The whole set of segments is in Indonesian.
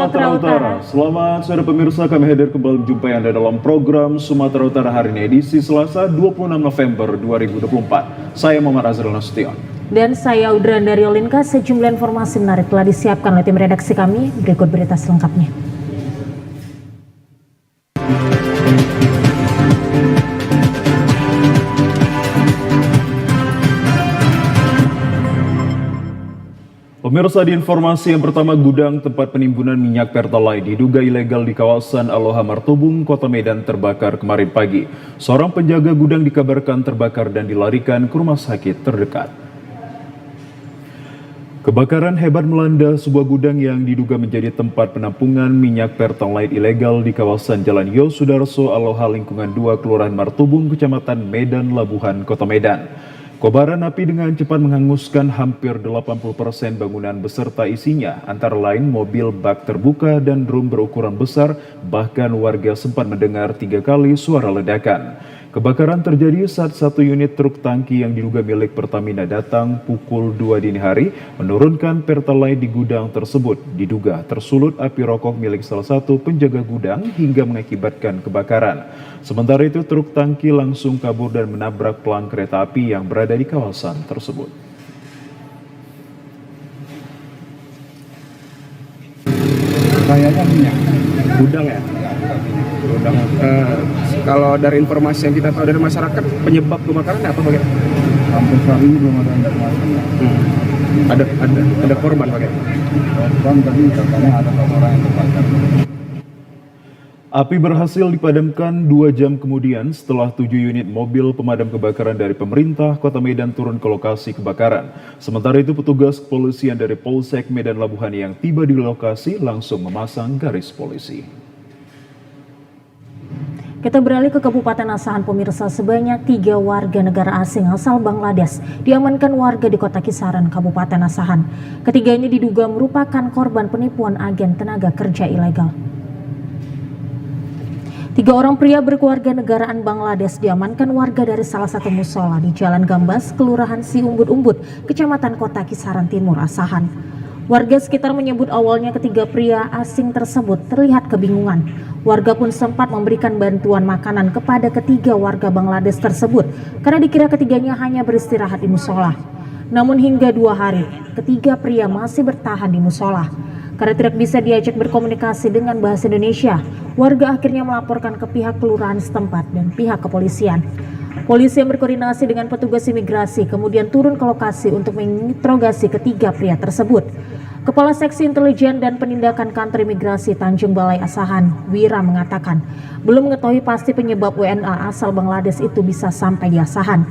Sumatera Utara. Selamat sore pemirsa, kami hadir kembali menjumpai Anda dalam program Sumatera Utara hari ini edisi Selasa 26 November 2024. Saya Muhammad Azril Nasution. Dan saya Udran dari Olinka. Sejumlah informasi menarik telah disiapkan oleh tim redaksi kami. Berikut berita selengkapnya. Pemirsa, di informasi yang pertama, gudang tempat penimbunan minyak Pertalite diduga ilegal di kawasan Aloha Martubung, Kota Medan terbakar kemarin pagi. Seorang penjaga gudang dikabarkan terbakar dan dilarikan ke rumah sakit terdekat. Kebakaran hebat melanda sebuah gudang yang diduga menjadi tempat penampungan minyak Pertalite ilegal di kawasan Jalan Yosudarso, Aloha Lingkungan 2, Kelurahan Martubung, Kecamatan Medan, Labuhan, Kota Medan. Kobaran api dengan cepat menghanguskan hampir 80% bangunan beserta isinya, antara lain mobil bak terbuka dan drum berukuran besar, bahkan warga sempat mendengar 3 kali suara ledakan. Kebakaran terjadi saat satu unit truk tangki yang diduga milik Pertamina datang pukul 2 dini hari menurunkan Pertalite di gudang tersebut. Diduga tersulut api rokok milik salah satu penjaga gudang hingga mengakibatkan kebakaran. Sementara itu truk tangki langsung kabur dan menabrak pelang kereta api yang berada di kawasan tersebut. Kayaknya minyak Gudang ya? gudang. Kalau dari informasi yang kita tahu dari masyarakat, penyebab kebakaran apa bagaimana? Sampai saat ini belum ada informasi. Ada korban bagaimana? Korban tadi katanya ada orang yang terbakar. Api berhasil dipadamkan 2 jam kemudian setelah 7 unit mobil pemadam kebakaran dari pemerintah Kota Medan turun ke lokasi kebakaran. Sementara itu petugas kepolisian dari Polsek Medan Labuhan yang tiba di lokasi langsung memasang garis polisi. Kita beralih ke Kabupaten Asahan, pemirsa. Sebanyak 3 warga negara asing asal Bangladesh diamankan warga di Kota Kisaran, Kabupaten Asahan. Ketiganya diduga merupakan korban penipuan agen tenaga kerja ilegal. 3 orang pria berkeluarga negaraan Bangladesh diamankan warga dari salah satu musola di Jalan Gambas, Kelurahan Siumbut-Umbut, Kecamatan Kota Kisaran Timur, Asahan. Warga sekitar menyebut awalnya ketiga pria asing tersebut terlihat kebingungan. Warga pun sempat memberikan bantuan makanan kepada ketiga warga Bangladesh tersebut karena dikira ketiganya hanya beristirahat di musola. Namun hingga 2 hari, ketiga pria masih bertahan di musola. Karena tidak bisa diajak berkomunikasi dengan bahasa Indonesia, warga akhirnya melaporkan ke pihak kelurahan setempat dan pihak kepolisian. Polisi yang berkoordinasi dengan petugas imigrasi kemudian turun ke lokasi untuk menginterogasi ketiga pria tersebut. Kepala Seksi Intelijen dan Penindakan Kantor Imigrasi Tanjung Balai Asahan, Wira, mengatakan belum mengetahui pasti penyebab WNA asal Bangladesh itu bisa sampai di Asahan.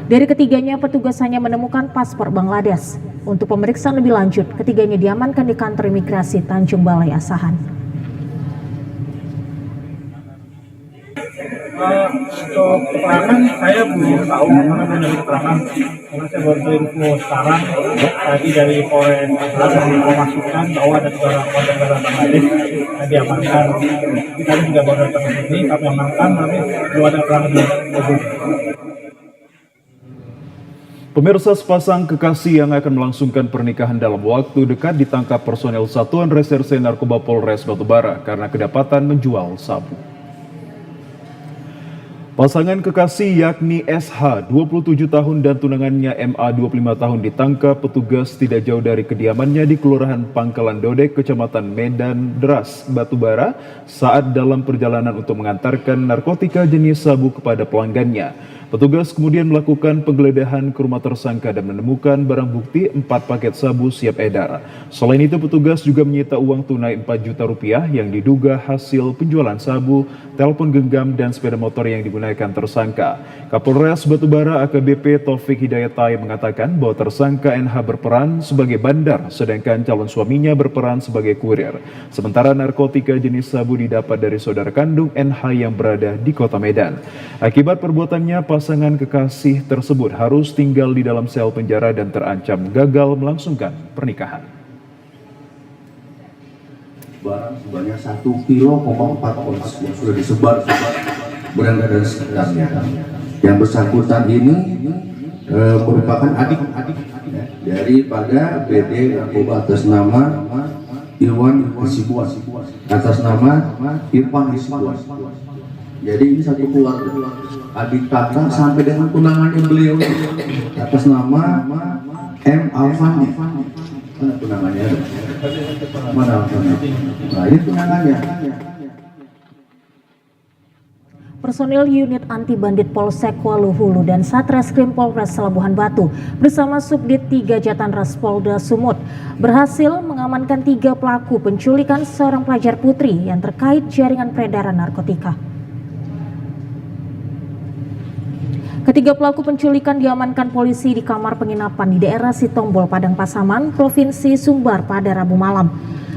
Dari ketiganya, petugas hanya menemukan paspor Bangladesh. Untuk pemeriksaan lebih lanjut, ketiganya diamankan di Kantor Imigrasi Tanjung Balai Asahan. Untuk keterangan saya belum tahu karena belum dari keterangan karena saya baru info sekarang tadi dari Polres yang diinformasikan bahwa ada 3 orang warga negara Bangladesh yang diamankan. Kita juga baru datang ke sini, kami amankan, tapi belum ada keterangan lebih. Pemirsa, sepasang kekasih yang akan melangsungkan pernikahan dalam waktu dekat ditangkap personel Satuan Reserse Narkoba Polres Batubara karena kedapatan menjual sabu. Pasangan kekasih yakni SH 27 tahun dan tunangannya MA 25 tahun ditangkap petugas tidak jauh dari kediamannya di Kelurahan Pangkalan Dodek, Kecamatan Medan Deras, Batubara saat dalam perjalanan untuk mengantarkan narkotika jenis sabu kepada pelanggannya. Petugas kemudian melakukan penggeledahan ke rumah tersangka dan menemukan barang bukti 4 paket sabu siap edar. Selain itu petugas juga menyita uang tunai 4 juta rupiah yang diduga hasil penjualan sabu, telepon genggam dan sepeda motor yang digunakan tersangka. Kapolres Batubara AKBP Taufik Hidayatai mengatakan bahwa tersangka NH berperan sebagai bandar sedangkan calon suaminya berperan sebagai kurir. Sementara narkotika jenis sabu didapat dari saudara kandung NH yang berada di Kota Medan. Akibat perbuatannya, pasangan kekasih tersebut harus tinggal di dalam sel penjara dan terancam gagal melangsungkan pernikahan. Barang sebanyak 1,4 kilo ons yang sudah disebar berada dari sekitarnya. Yang bersangkutan ini merupakan adik daripada BD narkoba atas nama Irwan Hasibuan atas nama Irfan Hasibuan. Jadi ini satu keluarga, adik kakak sampai dengan tunangannya beliau atas nama M. Alfandi. Mana tunangannya? Mana Alfandi? Nah ini tunangannya. Personil unit anti bandit Polsek Waluhulu dan Satreskrim Polres Labuhan Batu bersama Subdit 3 Jatanras Polda Sumut berhasil mengamankan 3 pelaku penculikan seorang pelajar putri yang terkait jaringan peredaran narkotika. Ketiga pelaku penculikan diamankan polisi di kamar penginapan di daerah Sitombol, Padang Pasaman, Provinsi Sumbar pada Rabu malam.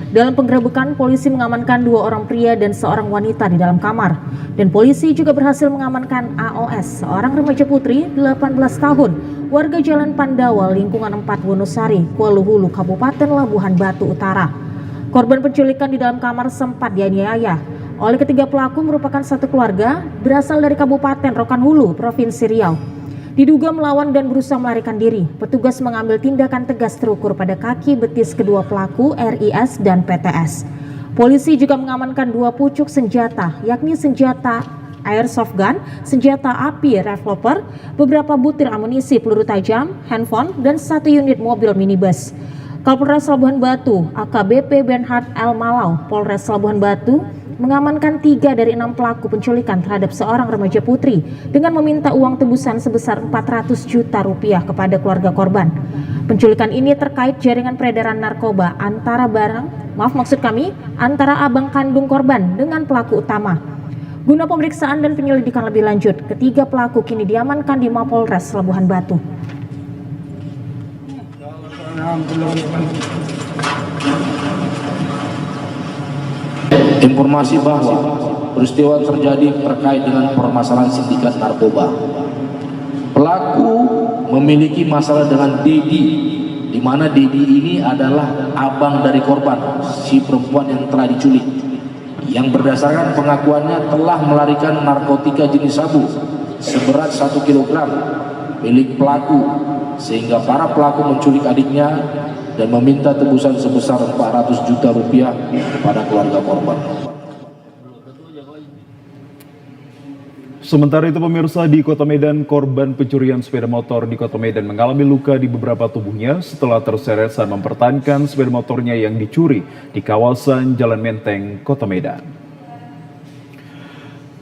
Dalam penggerebekan, polisi mengamankan 2 orang pria dan seorang wanita di dalam kamar. Dan polisi juga berhasil mengamankan AOS, seorang remaja putri 18 tahun, warga Jalan Pandawa, lingkungan 4 Wonosari, Waluhulu, Kabupaten Labuhan Batu Utara. Korban penculikan di dalam kamar sempat dianiaya oleh ketiga pelaku merupakan satu keluarga berasal dari Kabupaten Rokan Hulu, Provinsi Riau. Diduga melawan dan berusaha melarikan diri, petugas mengambil tindakan tegas terukur pada kaki betis kedua pelaku RIS dan PTS. Polisi juga mengamankan 2 pucuk senjata, yakni senjata airsoft gun, senjata api revolver, beberapa butir amunisi peluru tajam, handphone, dan 1 unit mobil minibus. Kapolres Labuhan Batu, AKBP Benhard L. Malau, Polres Labuhan Batu, mengamankan 3 dari 6 pelaku penculikan terhadap seorang remaja putri dengan meminta uang tebusan sebesar 400 juta rupiah kepada keluarga korban. Penculikan ini terkait jaringan peredaran narkoba antara antara abang kandung korban dengan pelaku utama. Guna pemeriksaan dan penyelidikan lebih lanjut, ketiga pelaku kini diamankan di Mapolres Labuhan Batu. Informasi bahwa peristiwa terjadi terkait dengan permasalahan sindikat narkoba. Pelaku memiliki masalah dengan Dedi, di mana Dedi ini adalah abang dari korban, si perempuan yang telah diculik, yang berdasarkan pengakuannya telah melarikan narkotika jenis sabu seberat 1 kg milik pelaku, sehingga para pelaku menculik adiknya dan meminta tebusan sebesar 400 juta rupiah kepada keluarga korban. Sementara itu pemirsa, di Kota Medan, korban pencurian sepeda motor di Kota Medan mengalami luka di beberapa tubuhnya setelah terseret saat mempertahankan sepeda motornya yang dicuri di kawasan Jalan Menteng, Kota Medan.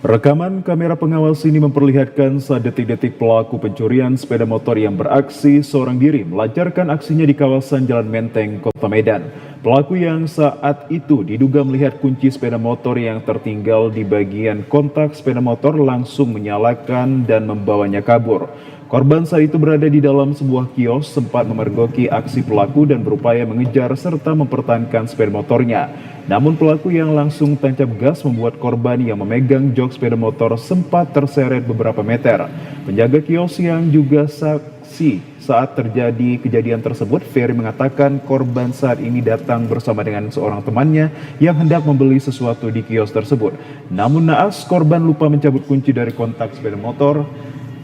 Rekaman kamera pengawas ini memperlihatkan saat detik-detik pelaku pencurian sepeda motor yang beraksi seorang diri melancarkan aksinya di kawasan Jalan Menteng, Kota Medan. Pelaku yang saat itu diduga melihat kunci sepeda motor yang tertinggal di bagian kontak sepeda motor langsung menyalakan dan membawanya kabur. Korban saat itu berada di dalam sebuah kios, sempat memergoki aksi pelaku dan berupaya mengejar serta mempertahankan sepeda motornya. Namun pelaku yang langsung tancap gas membuat korban yang memegang jok sepeda motor sempat terseret beberapa meter. Penjaga kios yang juga saksi saat terjadi kejadian tersebut, Ferry, mengatakan korban saat ini datang bersama dengan seorang temannya yang hendak membeli sesuatu di kios tersebut. Namun naas, korban lupa mencabut kunci dari kontak sepeda motor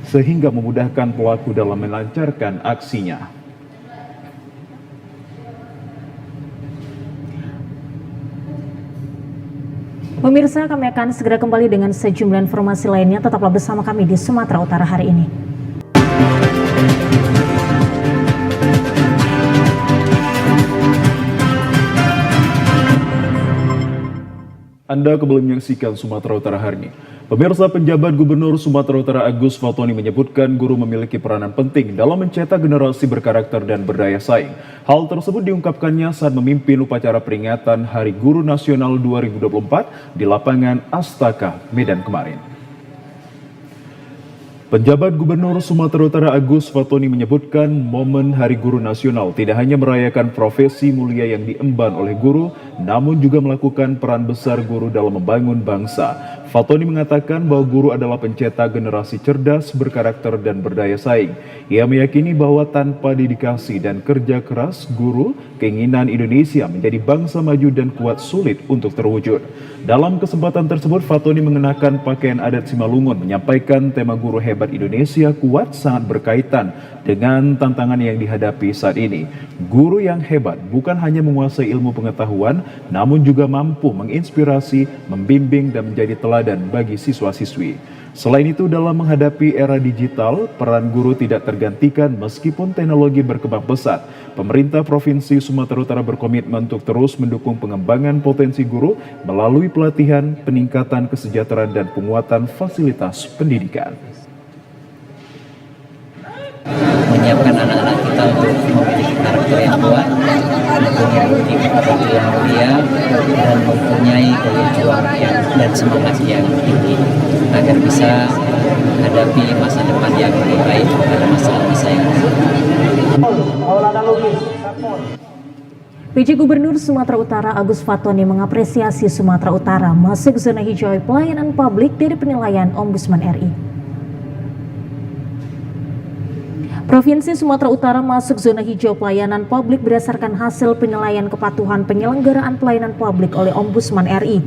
sehingga memudahkan pelaku dalam melancarkan aksinya. Pemirsa, kami akan segera kembali dengan sejumlah informasi lainnya. Tetaplah bersama kami di Sumatera Utara hari ini. Anda kembali menyaksikan Sumatera Utara hari ini. Pemirsa, penjabat Gubernur Sumatera Utara Agus Fatoni menyebutkan guru memiliki peranan penting dalam mencetak generasi berkarakter dan berdaya saing. Hal tersebut diungkapkannya saat memimpin upacara peringatan Hari Guru Nasional 2024 di lapangan Astaka, Medan kemarin. Penjabat Gubernur Sumatera Utara Agus Fatoni menyebutkan momen Hari Guru Nasional tidak hanya merayakan profesi mulia yang diemban oleh guru, namun juga melakukan peran besar guru dalam membangun bangsa. Fatoni mengatakan bahwa guru adalah pencetak generasi cerdas, berkarakter, dan berdaya saing. Ia meyakini bahwa tanpa dedikasi dan kerja keras guru, keinginan Indonesia menjadi bangsa maju dan kuat sulit untuk terwujud. Dalam kesempatan tersebut, Fatoni mengenakan pakaian adat Simalungun, menyampaikan tema guru hebat Indonesia kuat sangat berkaitan dengan tantangan yang dihadapi saat ini. Guru yang hebat bukan hanya menguasai ilmu pengetahuan, namun juga mampu menginspirasi, membimbing, dan menjadi teladan bagi siswa-siswi. Selain itu, dalam menghadapi era digital, peran guru tidak tergantikan meskipun teknologi berkembang pesat. Pemerintah Provinsi Sumatera Utara berkomitmen untuk terus mendukung pengembangan potensi guru melalui pelatihan, peningkatan kesejahteraan, dan penguatan fasilitas pendidikan. Menyiapkan anak-anak kita untuk memiliki karakter yang kuat, memiliki karakter yang mulia, dan mempunyai kejujuran dan semangat yang tinggi agar bisa menghadapi masa depan yang lebih baik pada masa-masa yang akan datang. PJ Gubernur Sumatera Utara Agus Fatoni mengapresiasi Sumatera Utara masuk zona hijau pelayanan publik dari penilaian Ombudsman RI. Provinsi Sumatera Utara masuk zona hijau pelayanan publik berdasarkan hasil penilaian kepatuhan penyelenggaraan pelayanan publik oleh Ombudsman RI.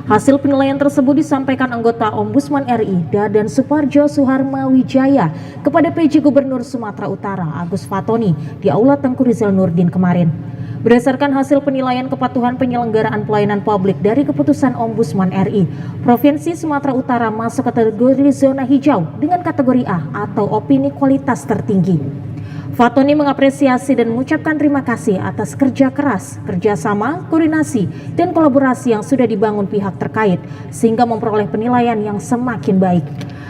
Hasil penilaian tersebut disampaikan anggota Ombudsman RI Dadan Suparjo Suharmawijaya kepada PJ Gubernur Sumatera Utara Agus Fatoni di Aula Tengku Rizal Nurdin kemarin. Berdasarkan hasil penilaian kepatuhan penyelenggaraan pelayanan publik dari keputusan Ombudsman RI, Provinsi Sumatera Utara masuk kategori zona hijau dengan kategori A atau opini kualitas tertinggi. Fatoni mengapresiasi dan mengucapkan terima kasih atas kerja keras, kerjasama, koordinasi, dan kolaborasi yang sudah dibangun pihak terkait sehingga memperoleh penilaian yang semakin baik.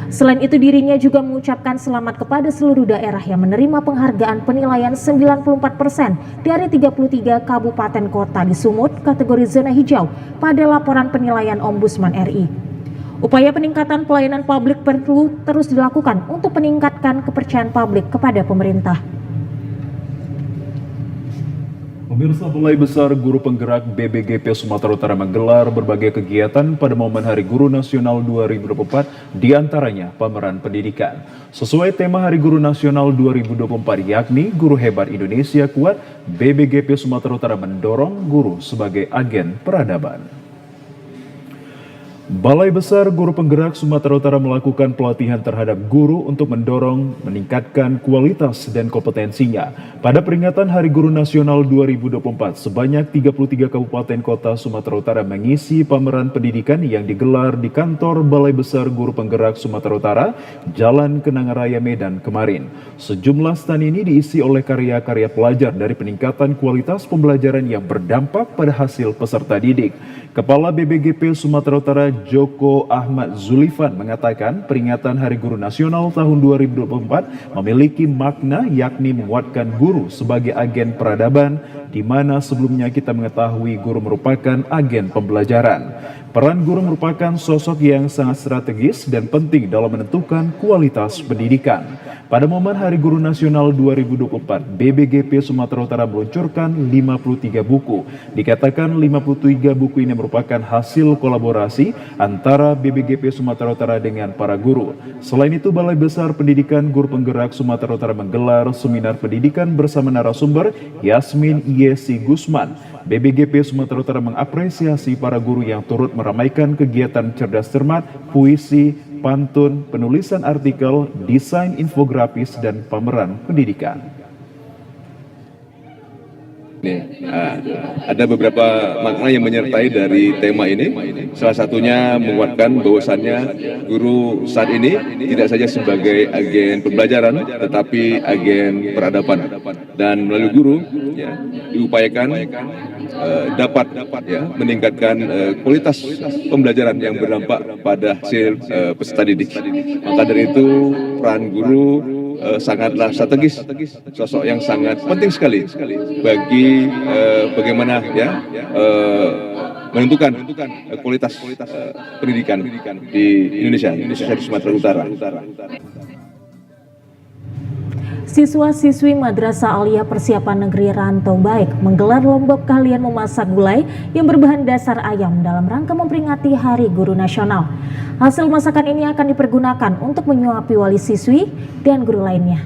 Selain itu, dirinya juga mengucapkan selamat kepada seluruh daerah yang menerima penghargaan penilaian 94% dari 33 kabupaten kota di Sumut kategori zona hijau pada laporan penilaian Ombudsman RI. Upaya peningkatan pelayanan publik perlu terus dilakukan untuk meningkatkan kepercayaan publik kepada pemerintah. Pemirsa, Balai Besar Guru Penggerak BBGP Sumatera Utara menggelar berbagai kegiatan pada momen Hari Guru Nasional 2024, diantaranya pameran pendidikan. Sesuai tema Hari Guru Nasional 2024 yakni Guru Hebat Indonesia Kuat, BBGP Sumatera Utara mendorong guru sebagai agen peradaban. Balai Besar Guru Penggerak Sumatera Utara melakukan pelatihan terhadap guru untuk mendorong meningkatkan kualitas dan kompetensinya. Pada peringatan Hari Guru Nasional 2024, sebanyak 33 kabupaten kota Sumatera Utara mengisi pameran pendidikan yang digelar di kantor Balai Besar Guru Penggerak Sumatera Utara, Jalan Kenanga Raya Medan kemarin. Sejumlah stand ini diisi oleh karya-karya pelajar dari peningkatan kualitas pembelajaran yang berdampak pada hasil peserta didik. Kepala BBGP Sumatera Utara Joko Ahmad Zulifan mengatakan peringatan Hari Guru Nasional tahun 2024 memiliki makna yakni menguatkan guru sebagai agen peradaban, di mana sebelumnya kita mengetahui guru merupakan agen pembelajaran. Peran guru merupakan sosok yang sangat strategis dan penting dalam menentukan kualitas pendidikan. Pada momen Hari Guru Nasional 2024, BBGP Sumatera Utara meluncurkan 53 buku. Dikatakan 53 buku ini merupakan hasil kolaborasi antara BBGP Sumatera Utara dengan para guru. Selain itu, Balai Besar Pendidikan Guru Penggerak Sumatera Utara menggelar seminar pendidikan bersama narasumber Yasmin Yesi Gusman. BBGP Sumatera Utara mengapresiasi para guru yang turut meramaikan kegiatan cerdas cermat, puisi, pantun, penulisan artikel, desain infografis, dan pameran pendidikan. Ada beberapa makna yang menyertai dari tema ini. Salah satunya menguatkan bahwasannya guru saat ini tidak saja sebagai agen pembelajaran, tetapi agen peradaban. Dan melalui guru diupayakan dapat meningkatkan kualitas pembelajaran yang berdampak pada hasil peserta didik. Maka dari itu peran guru sangatlah strategis, sosok yang sangat penting sekali bagi bagaimana menentukan kualitas pendidikan di Indonesia di Sumatera Utara. Siswa-siswi Madrasah Aliyah Persiapan Negeri Rantau Baik menggelar lomba keahlian memasak gulai yang berbahan dasar ayam dalam rangka memperingati Hari Guru Nasional. Hasil masakan ini akan dipergunakan untuk menyuapi wali siswi dan guru lainnya.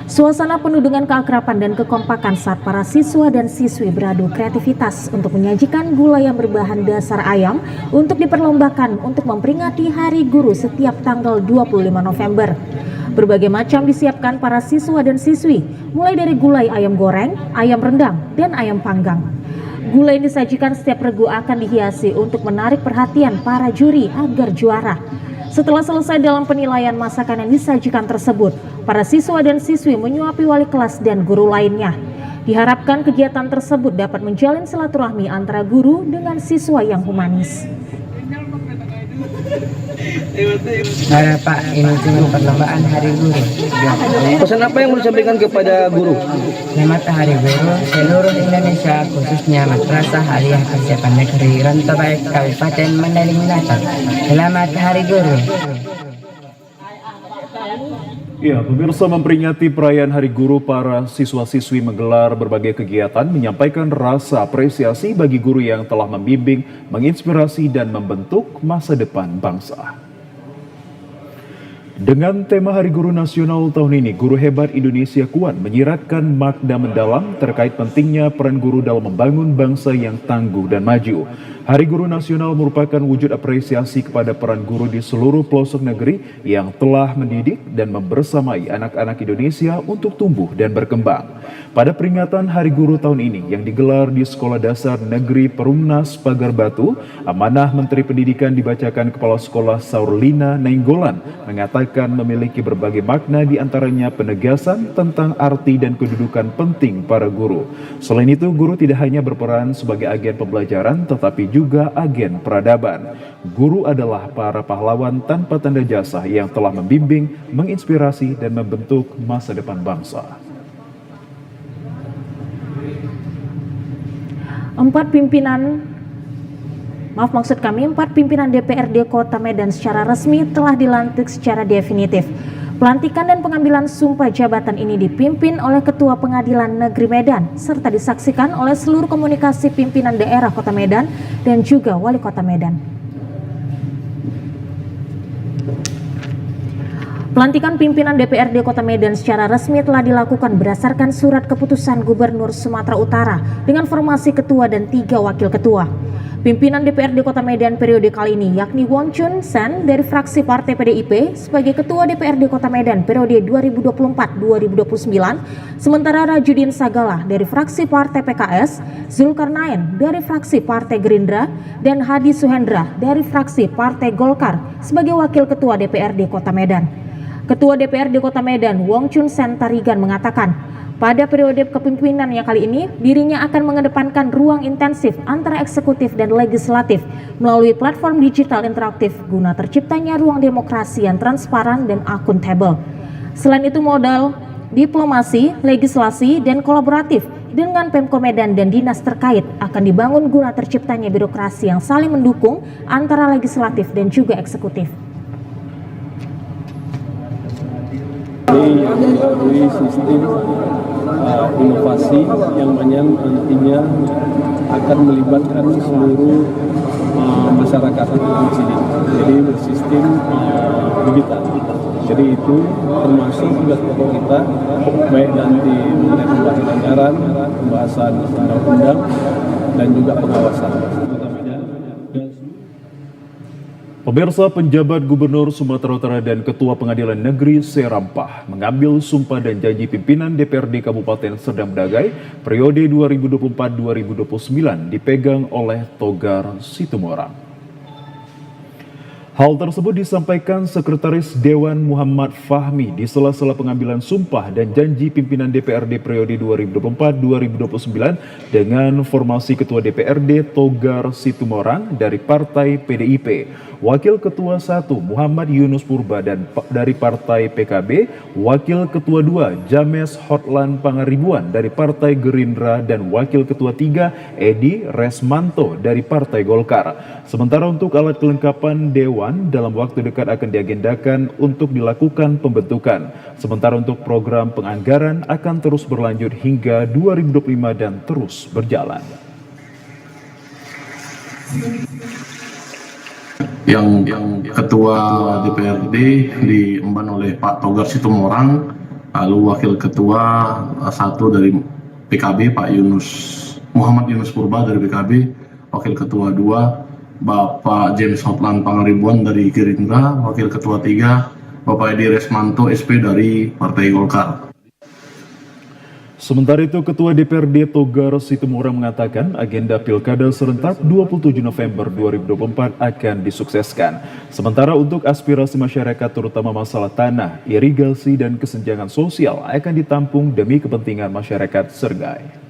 Suasana penuh dengan keakraban dan kekompakan saat para siswa dan siswi beradu kreativitas untuk menyajikan gulai yang berbahan dasar ayam untuk diperlombakan untuk memperingati Hari Guru setiap tanggal 25 November. Berbagai macam disiapkan para siswa dan siswi, mulai dari gulai ayam goreng, ayam rendang, dan ayam panggang. Gulai yang disajikan setiap regu akan dihiasi untuk menarik perhatian para juri agar juara. Setelah selesai dalam penilaian masakan yang disajikan tersebut, para siswa dan siswi menyuapi wali kelas dan guru lainnya. Diharapkan kegiatan tersebut dapat menjalin silaturahmi antara guru dengan siswa yang humanis. Pak, ini cuma perlombaan Hari Guru. Pesan apa yang mau disampaikan kepada guru? Selamat Hari Guru seluruh Indonesia, khususnya Madrasah Aliyah Persiapan Negeri Rantau Baik Kabupaten Mandailing Selatan. Selamat Hari Guru. Ya, pemirsa, memperingati perayaan Hari Guru, para siswa-siswi menggelar berbagai kegiatan menyampaikan rasa apresiasi bagi guru yang telah membimbing, menginspirasi, dan membentuk masa depan bangsa. Dengan tema Hari Guru Nasional tahun ini, Guru Hebat Indonesia Kuat menyiratkan makna mendalam terkait pentingnya peran guru dalam membangun bangsa yang tangguh dan maju. Hari Guru Nasional merupakan wujud apresiasi kepada peran guru di seluruh pelosok negeri yang telah mendidik dan membersamai anak-anak Indonesia untuk tumbuh dan berkembang. Pada peringatan Hari Guru tahun ini yang digelar di Sekolah Dasar Negeri Perumnas Pagar Batu, amanah Menteri Pendidikan dibacakan Kepala Sekolah Saurlina Nainggolan mengatakan memiliki berbagai makna, diantaranya penegasan tentang arti dan kedudukan penting para guru. Selain itu, guru tidak hanya berperan sebagai agen pembelajaran tetapi juga agen peradaban. Guru adalah para pahlawan tanpa tanda jasa yang telah membimbing, menginspirasi, dan membentuk masa depan bangsa. Empat pimpinan DPRD Kota Medan secara resmi telah dilantik secara definitif. Pelantikan dan pengambilan sumpah jabatan ini dipimpin oleh Ketua Pengadilan Negeri Medan serta disaksikan oleh seluruh komunikasi pimpinan daerah Kota Medan dan juga Wali Kota Medan. Pelantikan pimpinan DPRD Kota Medan secara resmi telah dilakukan berdasarkan surat keputusan Gubernur Sumatera Utara dengan formasi ketua dan 3 wakil ketua. Pimpinan DPRD Kota Medan periode kali ini yakni Wong Chun Sen dari fraksi Partai PDIP sebagai Ketua DPRD Kota Medan periode 2024-2029, sementara Rajudin Sagala dari fraksi Partai PKS, Zulkarnain dari fraksi Partai Gerindra, dan Hadi Suhendra dari fraksi Partai Golkar sebagai Wakil Ketua DPRD Kota Medan. Ketua DPRD Kota Medan Wong Chun Sen Tarigan mengatakan, pada periode kepemimpinannya kali ini, dirinya akan mengedepankan ruang intensif antara eksekutif dan legislatif melalui platform digital interaktif guna terciptanya ruang demokrasi yang transparan dan akuntabel. Selain itu, modal diplomasi, legislasi, dan kolaboratif dengan Pemko Medan dan dinas terkait akan dibangun guna terciptanya birokrasi yang saling mendukung antara legislatif dan juga eksekutif. Ini melalui sistem inovasi yang nantinya akan melibatkan seluruh masyarakat di sini. Jadi bersistem digital. Jadi itu termasuk tugas pokok kita, baik nanti mengenai pembahasan anggaran, pembahasan undang-undang, dan juga pengawasan. Pemirsa, penjabat Gubernur Sumatera Utara dan Ketua Pengadilan Negeri Serampah mengambil sumpah dan janji pimpinan DPRD Kabupaten Serdang Bedagai periode 2024-2029 dipegang oleh Togar Situmorang. Hal tersebut disampaikan Sekretaris Dewan Muhammad Fahmi di sela-sela pengambilan sumpah dan janji pimpinan DPRD periode 2024-2029 dengan formasi Ketua DPRD Togar Situmorang dari Partai PDIP, Wakil Ketua 1 Muhammad Yunus Purba dari Partai PKB, Wakil Ketua 2 James Hotlan Pangaribuan dari Partai Gerindra, dan Wakil Ketua 3 Edi Resmanto dari Partai Golkar. Sementara untuk alat kelengkapan Dewan Dewan dalam waktu dekat akan diagendakan untuk dilakukan pembentukan. Sementara untuk program penganggaran akan terus berlanjut hingga 2025 dan terus berjalan. Yang ketua DPRD diemban oleh Pak Togar Situmorang, lalu wakil ketua satu dari PKB Pak Muhammad Yunus Purba dari PKB, wakil ketua 2 Bapak James Hotland Pangaribuan dari Gerindra, wakil ketua 3 Bapak Edi Resmanto SP dari Partai Golkar. Sementara itu, Ketua DPRD Togar Situmorang mengatakan agenda Pilkada serentak 27 November 2024 akan disukseskan. Sementara untuk aspirasi masyarakat terutama masalah tanah, irigasi, dan kesenjangan sosial akan ditampung demi kepentingan masyarakat Sergai.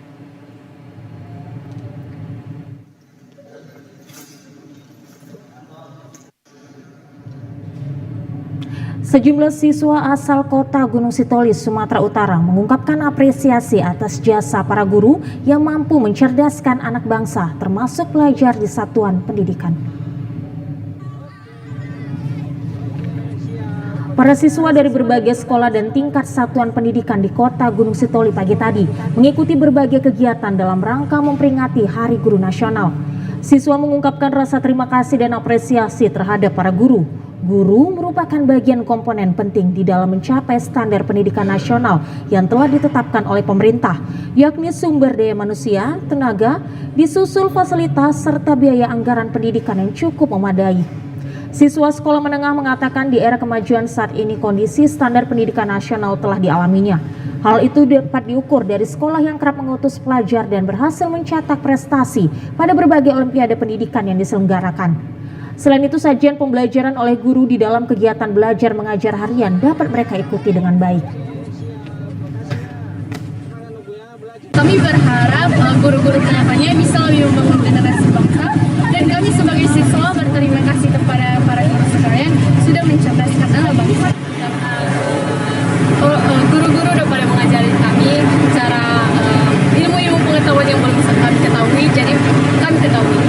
Sejumlah siswa asal kota Gunung Sitoli, Sumatera Utara mengungkapkan apresiasi atas jasa para guru yang mampu mencerdaskan anak bangsa, termasuk pelajar di satuan pendidikan. Para siswa dari berbagai sekolah dan tingkat satuan pendidikan di kota Gunung Sitoli pagi tadi mengikuti berbagai kegiatan dalam rangka memperingati Hari Guru Nasional. Siswa mengungkapkan rasa terima kasih dan apresiasi terhadap para guru. Guru merupakan bagian komponen penting di dalam mencapai standar pendidikan nasional yang telah ditetapkan oleh pemerintah, yakni sumber daya manusia, tenaga, disusul fasilitas, serta biaya anggaran pendidikan yang cukup memadai. Siswa sekolah menengah mengatakan di era kemajuan saat ini kondisi standar pendidikan nasional telah dialaminya. Hal itu dapat diukur dari sekolah yang kerap mengutus pelajar dan berhasil mencetak prestasi pada berbagai olimpiade pendidikan yang diselenggarakan. Selain itu, sajian pembelajaran oleh guru di dalam kegiatan belajar mengajar harian dapat mereka ikuti dengan baik. Kami berharap guru-guru kedepannya bisa lebih membangun generasi bangsa, dan kami sebagai siswa berterima kasih kepada para guru sekalian sudah mencerdaskan anak bangsa. Guru-guru udah pada mengajari kami cara ilmu-ilmu pengetahuan yang belum kami ketahui, jadi kami ketahui.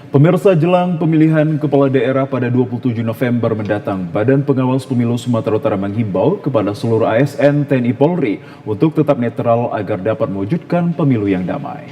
Pemirsa, jelang pemilihan kepala daerah pada 27 November mendatang, Badan Pengawas Pemilu Sumatera Utara menghimbau kepada seluruh ASN TNI Polri untuk tetap netral agar dapat mewujudkan pemilu yang damai.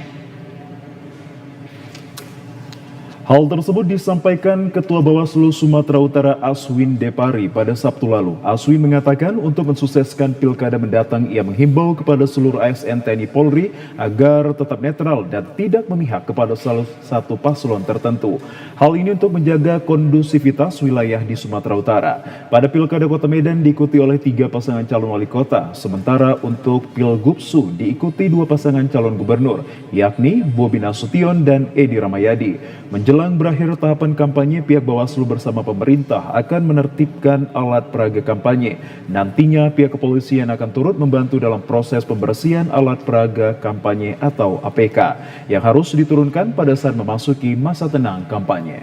Hal tersebut disampaikan Ketua Bawaslu Sumatera Utara Aswin Depari pada Sabtu lalu. Aswin mengatakan untuk mensukseskan pilkada mendatang, ia menghimbau kepada seluruh ASN TNI Polri agar tetap netral dan tidak memihak kepada salah satu paslon tertentu. Hal ini untuk menjaga kondusivitas wilayah di Sumatera Utara. Pada pilkada Kota Medan diikuti oleh 3 pasangan calon wali kota, sementara untuk Pilgubsu diikuti 2 pasangan calon gubernur, yakni Bobi Nasution dan Edi Ramayadi. Menjelang berakhir tahapan kampanye, pihak Bawaslu bersama pemerintah akan menertibkan alat peraga kampanye. Nantinya pihak kepolisian akan turut membantu dalam proses pembersihan alat peraga kampanye atau APK yang harus diturunkan pada saat memasuki masa tenang kampanye.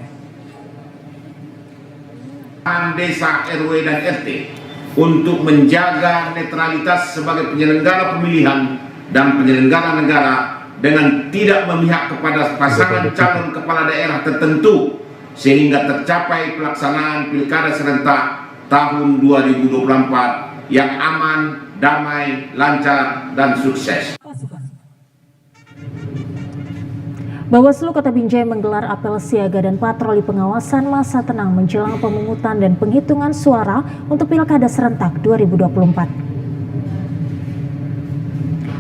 Desa, RW, dan RT untuk menjaga netralitas sebagai penyelenggara pemilihan dan penyelenggara negara dengan tidak memihak kepada pasangan calon kepala daerah tertentu sehingga tercapai pelaksanaan pilkada serentak tahun 2024 yang aman, damai, lancar, dan sukses. Bawaslu Kota Binjai menggelar apel siaga dan patroli pengawasan masa tenang menjelang pemungutan dan penghitungan suara untuk pilkada serentak 2024.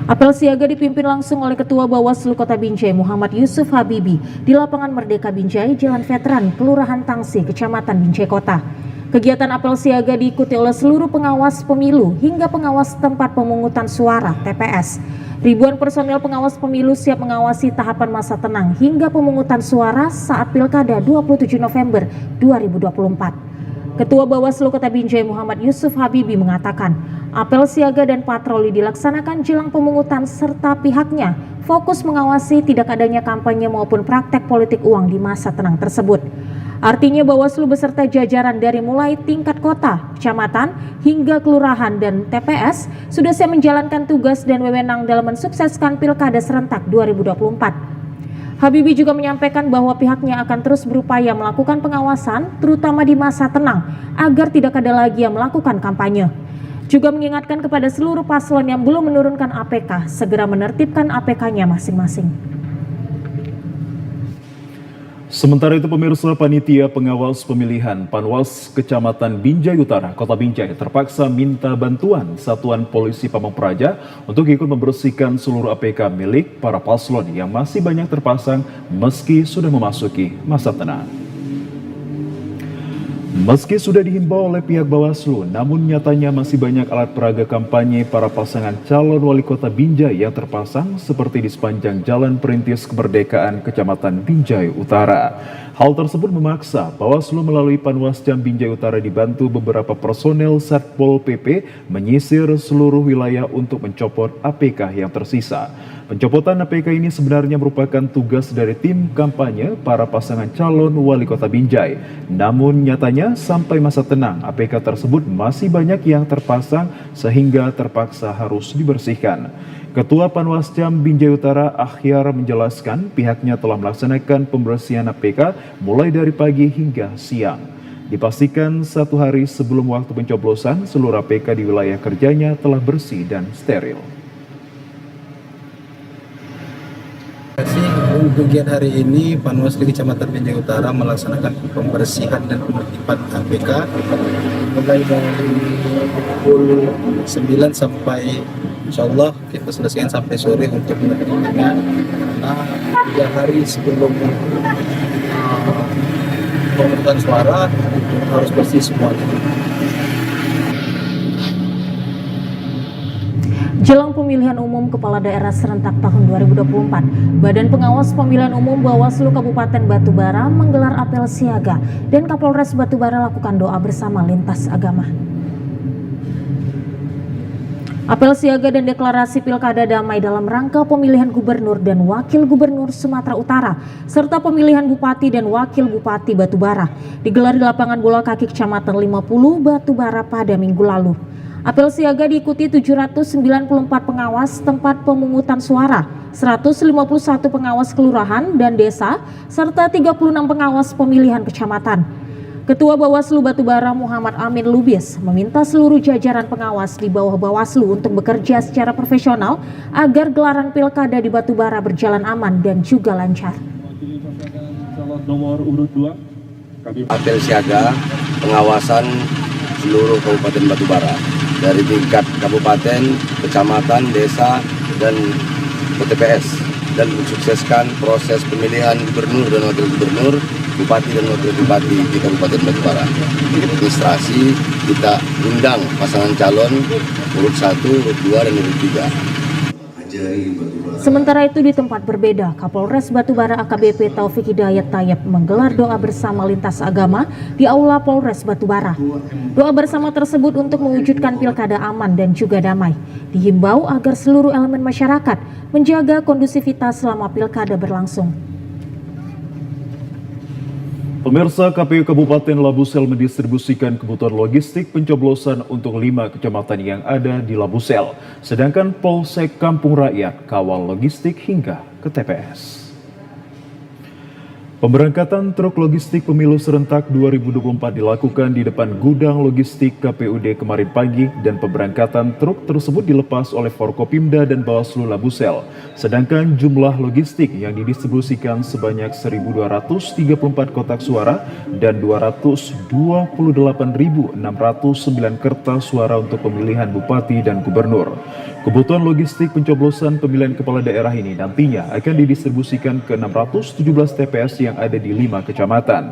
Apel siaga dipimpin langsung oleh Ketua Bawaslu Kota Binjai Muhammad Yusuf Habibi di lapangan Merdeka Binjai, Jalan Veteran, Kelurahan Tangsi, Kecamatan Binjai Kota. Kegiatan apel siaga diikuti oleh seluruh pengawas pemilu hingga pengawas tempat pemungutan suara (TPS). Ribuan personel pengawas pemilu siap mengawasi tahapan masa tenang hingga pemungutan suara saat Pilkada 27 November 2024. Ketua Bawaslu Kota Binjai Muhammad Yusuf Habibi mengatakan, apel siaga dan patroli dilaksanakan jelang pemungutan serta pihaknya fokus mengawasi tidak adanya kampanye maupun praktek politik uang di masa tenang tersebut. Artinya Bawaslu beserta jajaran dari mulai tingkat kota, kecamatan, hingga kelurahan dan TPS sudah siap menjalankan tugas dan wewenang dalam mensukseskan Pilkada serentak 2024. Habibie juga menyampaikan bahwa pihaknya akan terus berupaya melakukan pengawasan, terutama di masa tenang, agar tidak ada lagi yang melakukan kampanye. Juga mengingatkan kepada seluruh paslon yang belum menurunkan APK, segera menertibkan APK-nya masing-masing. Sementara itu pemirsa, panitia pengawas pemilihan Panwas Kecamatan Binjai Utara, Kota Binjai terpaksa minta bantuan Satuan Polisi Pamong Praja untuk ikut membersihkan seluruh APK milik para paslon yang masih banyak terpasang meski sudah memasuki masa tenang. Meski sudah dihimbau oleh pihak Bawaslu, namun nyatanya masih banyak alat peraga kampanye para pasangan calon wali kota Binjai yang terpasang seperti di sepanjang Jalan Perintis Kemerdekaan Kecamatan Binjai Utara. Hal tersebut memaksa Bawaslu melalui Panwascam Binjai Utara dibantu beberapa personel Satpol PP menyisir seluruh wilayah untuk mencopot APK yang tersisa. Pencopotan APK ini sebenarnya merupakan tugas dari tim kampanye para pasangan calon wali kota Binjai. Namun nyatanya sampai masa tenang APK tersebut masih banyak yang terpasang sehingga terpaksa harus dibersihkan. Ketua Panwascam Binjai Utara Akhyar menjelaskan pihaknya telah melaksanakan pembersihan APK mulai dari pagi hingga siang. Dipastikan 1 hari sebelum waktu pencoblosan seluruh APK di wilayah kerjanya telah bersih dan steril. Untuk kegiatan hari ini, Panwas Kecamatan Binjai Utara melaksanakan pembersihan dan penertiban APK mulai dari pukul 9 sampai insya Allah kita selesaikan sampai sore untuk menertibkannya, karena 3 hari sebelum pemungutan suara harus bersih semuanya. Jelang pemilihan umum Kepala Daerah serentak tahun 2024, Badan Pengawas Pemilihan Umum Bawaslu Kabupaten Batubara menggelar apel siaga dan Kapolres Batubara lakukan doa bersama lintas agama. Apel siaga dan deklarasi pilkada damai dalam rangka pemilihan gubernur dan wakil gubernur Sumatera Utara serta pemilihan bupati dan wakil bupati Batubara digelar di lapangan bola kaki Kecamatan 50 Batubara pada Minggu lalu. Apel siaga diikuti 794 pengawas tempat pemungutan suara, 151 pengawas kelurahan dan desa, serta 36 pengawas pemilihan kecamatan. Ketua Bawaslu Batubara Muhammad Amin Lubis meminta seluruh jajaran pengawas di bawah Bawaslu untuk bekerja secara profesional agar gelaran pilkada di Batubara berjalan aman dan juga lancar. Nomor urut 2. Apel siaga pengawasan seluruh Kabupaten Batubara dari tingkat kabupaten, kecamatan, desa, dan PTPS, dan mensukseskan proses pemilihan gubernur dan wakil gubernur, bupati dan wakil bupati di Kabupaten Batubara. Administrasi kita undang pasangan calon urut 1, urut 2, dan urut 3. Sementara itu di tempat berbeda, Kapolres Batubara AKBP Taufik Hidayat Tayyib menggelar doa bersama lintas agama di Aula Polres Batubara. Doa bersama tersebut untuk mewujudkan pilkada aman dan juga damai. Dihimbau agar seluruh elemen masyarakat menjaga kondusivitas selama pilkada berlangsung. Pemirsa, KPU Kabupaten Labusel mendistribusikan kebutuhan logistik pencoblosan untuk 5 kecamatan yang ada di Labusel. Sedangkan Polsek Kampung Rakyat kawal logistik hingga ke TPS. Pemberangkatan truk logistik pemilu serentak 2024 dilakukan di depan gudang logistik KPUD kemarin pagi dan pemberangkatan truk tersebut dilepas oleh Forkopimda dan Bawaslu Labusel. Sedangkan jumlah logistik yang didistribusikan sebanyak 1.234 kotak suara dan 228.609 kertas suara untuk pemilihan bupati dan gubernur. Kebutuhan logistik pencoblosan pemilihan kepala daerah ini nantinya akan didistribusikan ke 617 TPS yang ada di 5 kecamatan.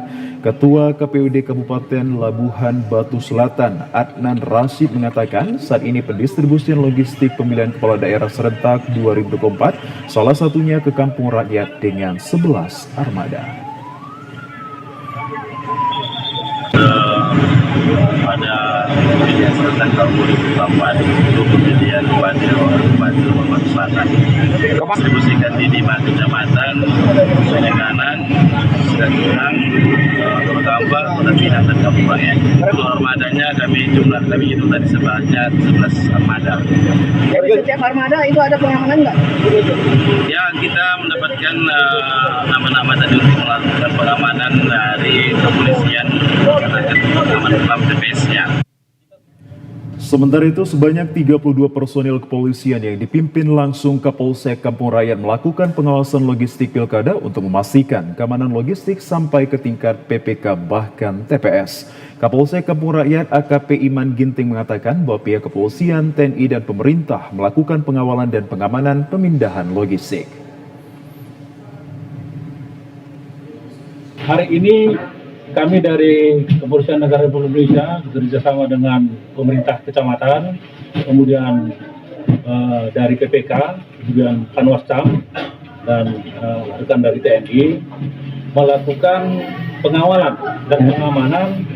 Ketua KPUD Kabupaten Labuhan Batu Selatan, Adnan Rashid mengatakan saat ini pendistribusian logistik pemilihan kepala daerah serentak 2024 salah satunya ke Kampung Rakyat dengan 11 armada. Pada pemilihan serentak tahun 2024 untuk pemilihan Bupati Labuhan Selatan distribusikan di 5 kecamatan Sungai Kanan, Sungai Tunang, Tambak, Kota Pinang, dan kampung rakyat. Untuk armadanya kami itu tadi sebanyak 11 armada. Dari setiap armada itu ada pengamanan nggak? Ya, kita mendapatkan nama-nama tadi untuk melakukan pengamanan dari kepolisian terkait pengamanan TPS-nya. Sementara itu, sebanyak 32 personil kepolisian yang dipimpin langsung Kapolsek Kampung Rakyat melakukan pengawasan logistik pilkada untuk memastikan keamanan logistik sampai ke tingkat PPK bahkan TPS. Kapolsek Kampung Rakyat AKP Iman Ginting mengatakan bahwa pihak kepolisian, TNI, dan pemerintah melakukan pengawalan dan pengamanan pemindahan logistik. Hari ini kami dari Kepolisian Negara Republik Indonesia bekerjasama dengan pemerintah kecamatan, kemudian dari PPK, kemudian Panwascam, dan rekan dari TNI melakukan pengawalan dan pengamanan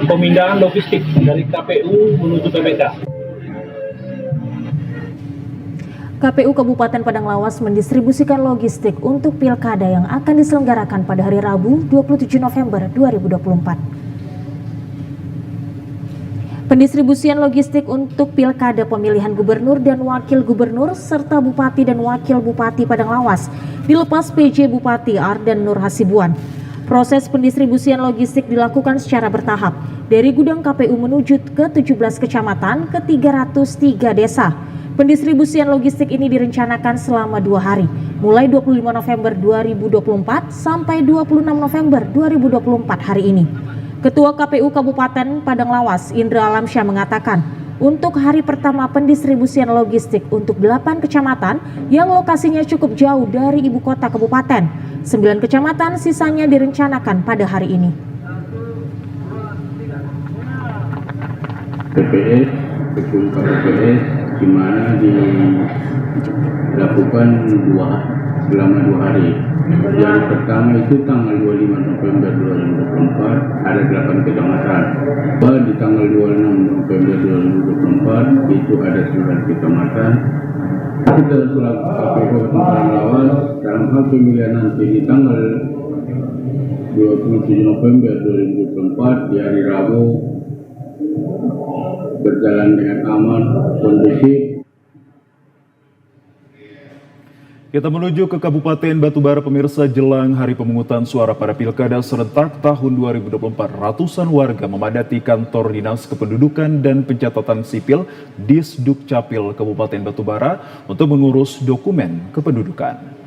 pemindahan logistik dari KPU menuju PPK. KPU Kabupaten Padang Lawas mendistribusikan logistik untuk pilkada yang akan diselenggarakan pada hari Rabu 27 November 2024. Pendistribusian logistik untuk pilkada pemilihan gubernur dan wakil gubernur serta bupati dan wakil bupati Padang Lawas dilepas PJ Bupati Ardan Nur Hasibuan. Proses pendistribusian logistik dilakukan secara bertahap dari gudang KPU menuju ke 17 kecamatan ke 303 desa. Pendistribusian logistik ini direncanakan selama 2 hari, mulai 25 November 2024 sampai 26 November 2024 hari ini. Ketua KPU Kabupaten Padang Lawas, Indra Alamsyah mengatakan, untuk hari pertama pendistribusian logistik untuk 8 kecamatan yang lokasinya cukup jauh dari ibu kota kabupaten. 9 kecamatan sisanya direncanakan pada hari ini. TPS, gedung KPPS, di mana dilakukan selama 2 hari. Yang pertama itu tanggal 25 November 2024 ada 8 kecamatan. Di tanggal 26 November 2024 itu ada 9 kecamatan. Kita selaku KPU Kabupaten Lawas dalam hal pemilihan nanti di tanggal 27 November 2024 di hari Rabu berjalan dengan aman, kondusif. Kita menuju ke Kabupaten Batubara, pemirsa. Jelang hari pemungutan suara pada Pilkada serentak tahun 2024, ratusan warga memadati kantor Dinas Kependudukan dan Pencatatan Sipil Disdukcapil Kabupaten Batubara untuk mengurus dokumen kependudukan.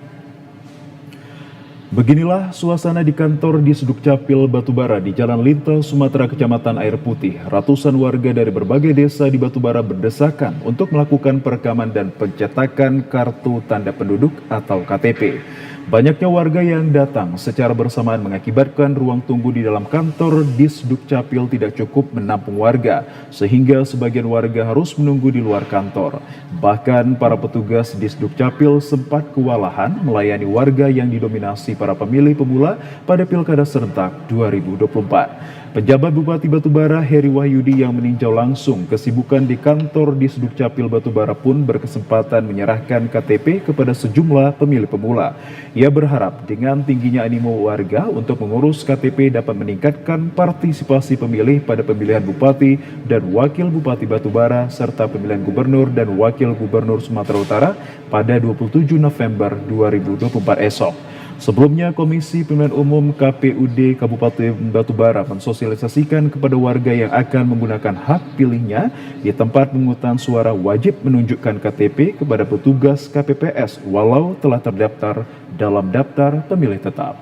Beginilah suasana di kantor Disdukcapil Batubara di Jalan Lintas Sumatera, Kecamatan Air Putih. Ratusan warga dari berbagai desa di Batubara berdesakan untuk melakukan perekaman dan pencetakan kartu tanda penduduk atau KTP. Banyaknya warga yang datang secara bersamaan mengakibatkan ruang tunggu di dalam kantor Disdukcapil tidak cukup menampung warga, sehingga sebagian warga harus menunggu di luar kantor. Bahkan para petugas Disdukcapil sempat kewalahan melayani warga yang didominasi para pemilih pemula pada Pilkada serentak 2024. Penjabat Bupati Batubara Heri Wahyudi yang meninjau langsung kesibukan di kantor Disdukcapil Batubara pun berkesempatan menyerahkan KTP kepada sejumlah pemilih pemula. Ia berharap dengan tingginya animo warga untuk mengurus KTP dapat meningkatkan partisipasi pemilih pada pemilihan Bupati dan Wakil Bupati Batubara serta pemilihan Gubernur dan Wakil Gubernur Sumatera Utara pada 27 November 2024 esok. Sebelumnya, Komisi Pemilihan Umum KPUD Kabupaten Batubara mensosialisasikan kepada warga yang akan menggunakan hak pilihnya di tempat pemungutan suara wajib menunjukkan KTP kepada petugas KPPS walau telah terdaftar dalam daftar pemilih tetap.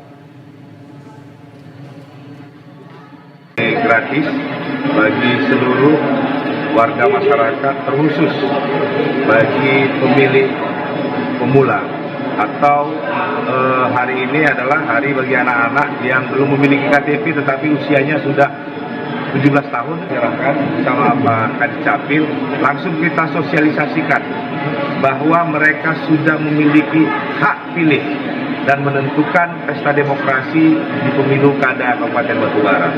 Gratis bagi seluruh warga masyarakat, terkhusus bagi pemilih pemula, atau hari ini adalah hari bagi anak-anak yang belum memiliki KTP tetapi usianya sudah 17 tahun. Silakan sama Pak Kadicapil langsung kita sosialisasikan bahwa mereka sudah memiliki hak pilih dan menentukan pesta demokrasi di pemilu kada Kabupaten Batubara.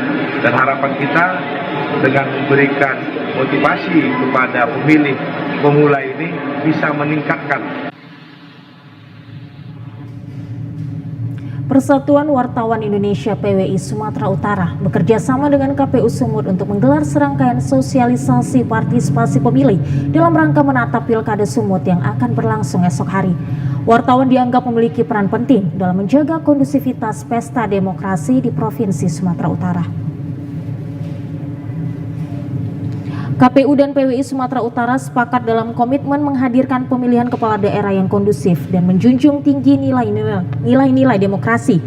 Dan harapan kita dengan memberikan motivasi kepada pemilih pemula ini bisa meningkatkan. Persatuan Wartawan Indonesia PWI Sumatera Utara bekerja sama dengan KPU Sumut untuk menggelar serangkaian sosialisasi partisipasi pemilih dalam rangka menatap Pilkada Sumut yang akan berlangsung esok hari. Wartawan dianggap memiliki peran penting dalam menjaga kondusivitas pesta demokrasi di Provinsi Sumatera Utara. KPU dan PWI Sumatera Utara sepakat dalam komitmen menghadirkan pemilihan kepala daerah yang kondusif dan menjunjung tinggi nilai-nilai demokrasi.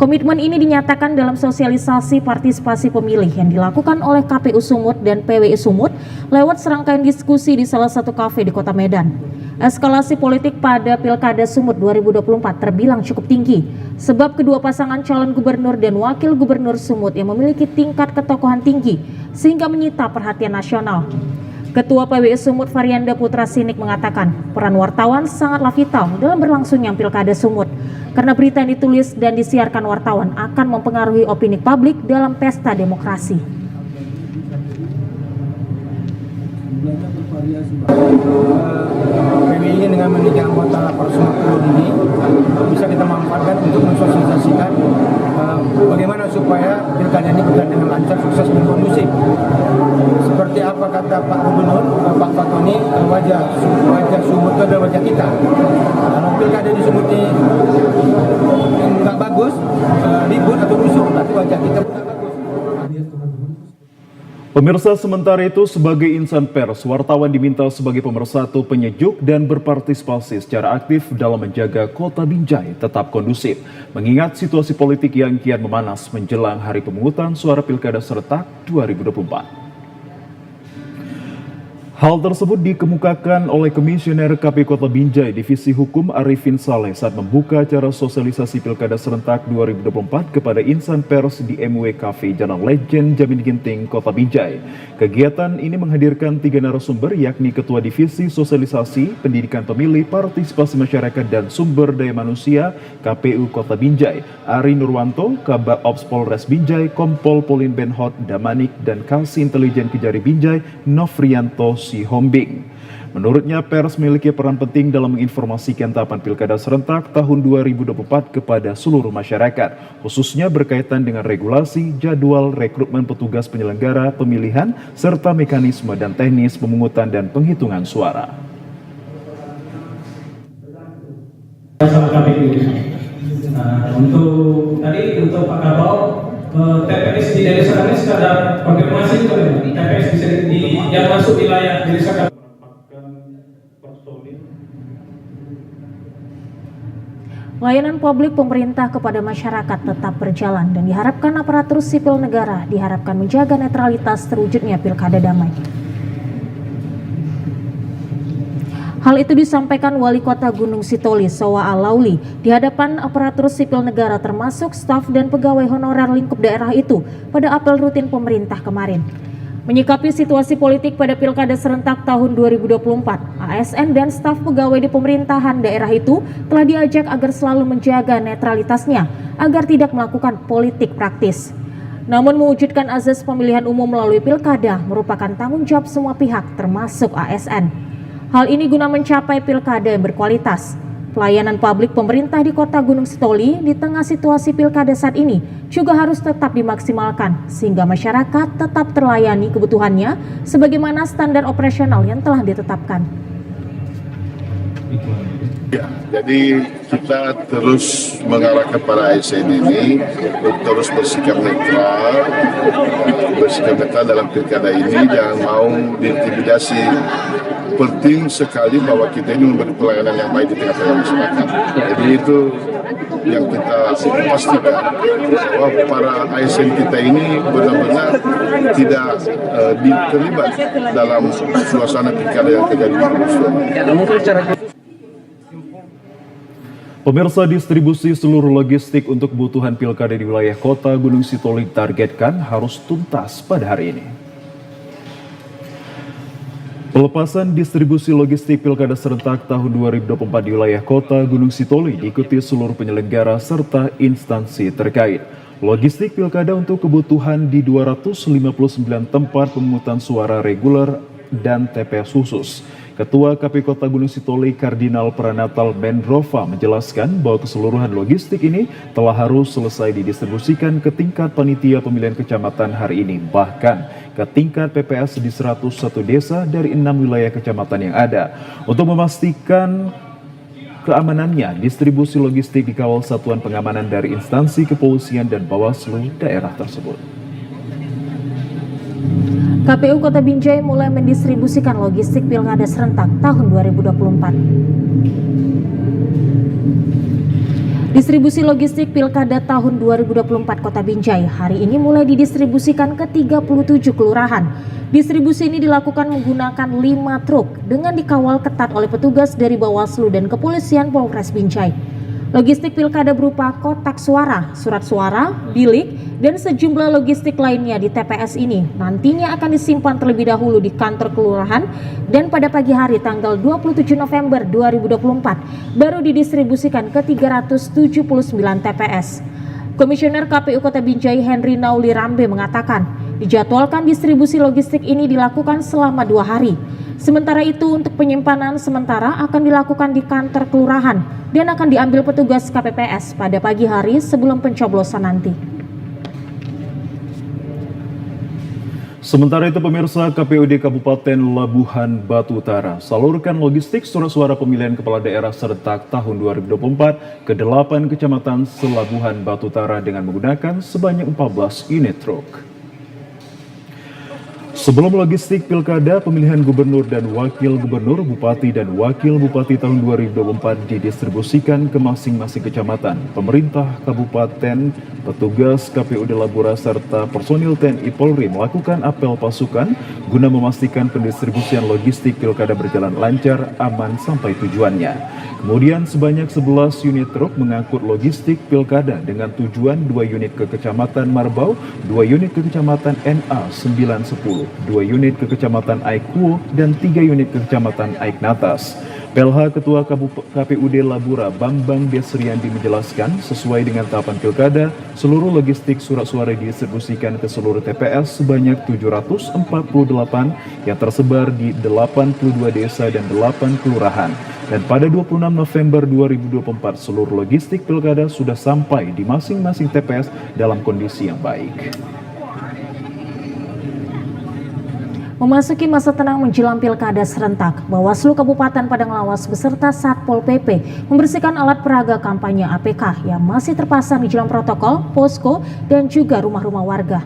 Komitmen ini dinyatakan dalam sosialisasi partisipasi pemilih yang dilakukan oleh KPU Sumut dan PWI Sumut lewat serangkaian diskusi di salah satu kafe di Kota Medan. Eskalasi politik pada Pilkada Sumut 2024 terbilang cukup tinggi, sebab kedua pasangan calon gubernur dan wakil gubernur Sumut yang memiliki tingkat ketokohan tinggi, sehingga menyita perhatian nasional. Ketua PWI Sumut Varianda Putra Sinik mengatakan, peran wartawan sangatlah vital dalam berlangsungnya Pilkada Sumut, karena berita yang ditulis dan disiarkan wartawan akan mempengaruhi opini publik dalam pesta demokrasi. PWI ini dengan memiliki anggota 850 ini bisa kita manfaatkan untuk mensosialisasikan bagaimana supaya pilkada ini berjalan dengan lancar, sukses dan kondusif. Seperti apa kata Pak Gubernur, Pak Fatoni, wajah Sumut itu adalah wajah kita. Kalau pilkada di Sumut ini nggak bagus, ribut atau rusuh, tapi wajah kita nggak bagus. Pemirsa, sementara itu sebagai insan pers, wartawan diminta sebagai pemersatu penyejuk dan berpartisipasi secara aktif dalam menjaga Kota Binjai tetap kondusif, mengingat situasi politik yang kian memanas menjelang hari pemungutan suara Pilkada serentak 2024. Hal tersebut dikemukakan oleh Komisioner KPU Kota Binjai Divisi Hukum Arifin Saleh saat membuka acara sosialisasi Pilkada serentak 2024 kepada insan pers di MW Cafe Jalan Legend Jamin Ginting, Kota Binjai. Kegiatan ini menghadirkan 3 narasumber yakni Ketua Divisi Sosialisasi, Pendidikan Pemilih, Partisipasi Masyarakat dan Sumber Daya Manusia KPU Kota Binjai, Ari Nurwanto, Kabak Ops Polres Binjai, Kompol Polin Benhot Damanik, dan Kasih Intelijen Kejari Binjai, Novrianto Sihombing. Menurutnya, pers memiliki peran penting dalam menginformasikan tahapan Pilkada serentak tahun 2024 kepada seluruh masyarakat, khususnya berkaitan dengan regulasi, jadwal, rekrutmen petugas penyelenggara pemilihan, serta mekanisme dan teknis pemungutan dan penghitungan suara. Untuk Pak Kabau, TPS di desa kami sekadar konfirmasi juga TPS bisa yang masuk wilayah desa kami. Layanan publik pemerintah kepada masyarakat tetap berjalan dan diharapkan aparatur sipil negara diharapkan menjaga netralitas terwujudnya Pilkada damai. Hal itu disampaikan Wali Kota Gunung Sitoli, Sowa Alauli, di hadapan aparatur sipil negara termasuk staf dan pegawai honorer lingkup daerah itu pada apel rutin pemerintah kemarin. Menyikapi situasi politik pada Pilkada serentak tahun 2024, ASN dan staf pegawai di pemerintahan daerah itu telah diajak agar selalu menjaga netralitasnya agar tidak melakukan politik praktis. Namun mewujudkan azas pemilihan umum melalui Pilkada merupakan tanggung jawab semua pihak termasuk ASN. Hal ini guna mencapai pilkada yang berkualitas. Pelayanan publik pemerintah di Kota Gunung Sitoli di tengah situasi pilkada saat ini juga harus tetap dimaksimalkan sehingga masyarakat tetap terlayani kebutuhannya sebagaimana standar operasional yang telah ditetapkan. Ya, jadi kita terus mengarahkan para ASN ini untuk terus bersikap netral dalam pilkada ini, jangan mau diintimidasi. Penting sekali bahwa kita ini memberi pelayanan yang baik di tengah-tengah masyarakat. Jadi itu yang kita pastikan bahwa para ASN kita ini benar-benar tidak terlibat dalam suasana pilkada yang terjadi di Indonesia. Pemirsa, distribusi seluruh logistik untuk kebutuhan pilkada di wilayah Kota Gunung Sitoli ditargetkan harus tuntas pada hari ini. Pelepasan distribusi logistik Pilkada serentak tahun 2024 di wilayah Kota Gunung Sitoli diikuti seluruh penyelenggara serta instansi terkait. Logistik Pilkada untuk kebutuhan di 259 tempat pemungutan suara reguler dan TPS khusus Ketua KPU Kota Gunung Sitoli Kardinal Pranatal Mendrova menjelaskan bahwa keseluruhan logistik ini telah harus selesai didistribusikan ke tingkat panitia pemilihan kecamatan hari ini, bahkan ke tingkat PPS di 101 desa dari 6 wilayah kecamatan yang ada. Untuk memastikan keamanannya, distribusi logistik dikawal satuan pengamanan dari instansi kepolisian dan Bawaslu daerah tersebut. KPU Kota Binjai mulai mendistribusikan logistik Pilkada serentak tahun 2024. Distribusi logistik Pilkada tahun 2024 Kota Binjai hari ini mulai didistribusikan ke 37 kelurahan. Distribusi ini dilakukan menggunakan 5 truk dengan dikawal ketat oleh petugas dari Bawaslu dan Kepolisian Polres Binjai. Logistik pilkada berupa kotak suara, surat suara, bilik, dan sejumlah logistik lainnya di TPS ini nantinya akan disimpan terlebih dahulu di kantor kelurahan dan pada pagi hari tanggal 27 November 2024 baru didistribusikan ke 379 TPS. Komisioner KPU Kota Binjai Henry Nauli Rambe mengatakan, dijadwalkan distribusi logistik ini dilakukan selama 2 hari. Sementara itu untuk penyimpanan sementara akan dilakukan di kantor kelurahan dan akan diambil petugas KPPS pada pagi hari sebelum pencoblosan nanti. Sementara itu pemirsa, KPUD Kabupaten Labuhan Batu Utara salurkan logistik surat suara pemilihan kepala daerah serentak tahun 2024 ke 8 kecamatan selabuhan Batu Utara dengan menggunakan sebanyak 14 unit truk. Sebelum logistik pilkada, pemilihan gubernur dan wakil gubernur, bupati dan wakil bupati tahun 2024 didistribusikan ke masing-masing kecamatan. Pemerintah kabupaten, petugas KPUD Labura serta personil TNI Polri melakukan apel pasukan guna memastikan pendistribusian logistik pilkada berjalan lancar, aman sampai tujuannya. Kemudian sebanyak 11 unit truk mengangkut logistik pilkada dengan tujuan 2 unit ke Kecamatan Marbau, 2 unit ke Kecamatan NA 910, 2 unit ke Kecamatan Aikuo, dan 3 unit ke Kecamatan Aiknatas. PLH Ketua KPUD Labura Bambang Desriandi menjelaskan sesuai dengan tahapan pilkada, seluruh logistik surat suara didistribusikan ke seluruh TPS sebanyak 748 yang tersebar di 82 desa dan 8 kelurahan. Dan pada 26 November 2024 seluruh logistik pilkada sudah sampai di masing-masing TPS dalam kondisi yang baik. Memasuki masa tenang menjelang pilkada serentak, Bawaslu Kabupaten Padang Lawas beserta Satpol PP membersihkan alat peraga kampanye APK yang masih terpasang di jalan protokol, posko, dan juga rumah-rumah warga.